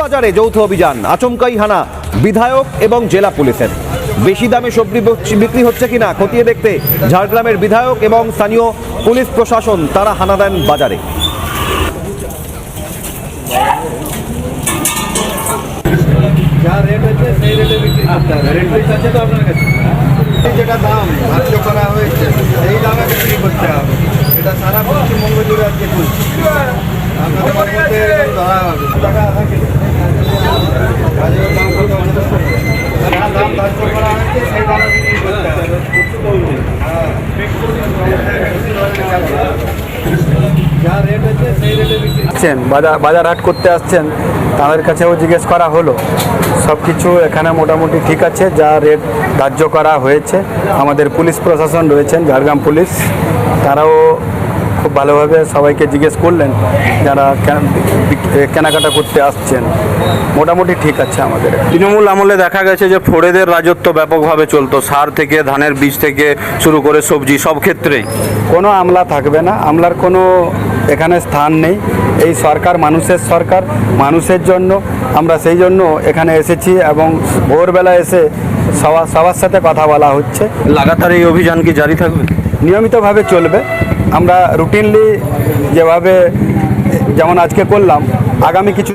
বাজারে যৌথ অভিযান, আচমকাই হানা বিধায়ক এবং জেলা পুলিশের। বেশি দামে সবজি বিক্রি হচ্ছে কিনা খতিয়ে দেখতে ঝাড়গ্রামের বিধায়ক এবং স্থানীয় পুলিশ প্রশাসন তারা হানা দেন বাজারে। যা রেট হচ্ছে সেই রেটে বিক্রি করতে হবে। রেট লিস্ট আছে তো আপনার কাছে? যেটা দাম ধার্য করা হয়েছে সেই দামে বিক্রি করতে হবে। এটা সারা পশ্চিমবঙ্গ জুড়ে আজকে চলছে। আপনাদের মধ্যে ধরা হবে টাকা আধা কিলো। গাজরের দাম কত? যা দাম ধার্য করা হয়েছে সেই দামে বিক্রি করতে হবে। যা রেট হচ্ছে সেই রেটে বিক্রি আসছেন বাজার হাট করতে আসছেন, তাদের কাছেও জিজ্ঞেস করা হলো। সব কিছু এখানে মোটামুটি ঠিক আছে, যা রেট ধার্য করা হয়েছে। আমাদের পুলিশ প্রশাসন রয়েছেন, ঝাড়গ্রাম পুলিশ, তারাও খুব ভালোভাবে সবাইকে জিজ্ঞেস করলেন যারা কেনাকাটা করতে আসছেন। মোটামুটি ঠিক আছে আমাদের। তৃণমূল আমলে দেখা গেছে যে ফোড়েদের রাজত্ব ব্যাপকভাবে চলতো, সার থেকে ধানের বীজ থেকে শুরু করে সবজি সব ক্ষেত্রেই। কোনো আমলা থাকবে না, আমলার কোনো এখানে স্থান নেই। এই সরকার মানুষের সরকার, মানুষের জন্য। আমরা সেই জন্য এখানে এসেছি এবং ভোরবেলা এসে সবার সাথে কথা বলা হচ্ছে। লাগাতার এই অভিযান কি জারি থাকবে? নিয়মিতভাবে চলবে। আমরা রুটিনলি যেভাবে যেমন আজকে করলাম, আগামী কিছু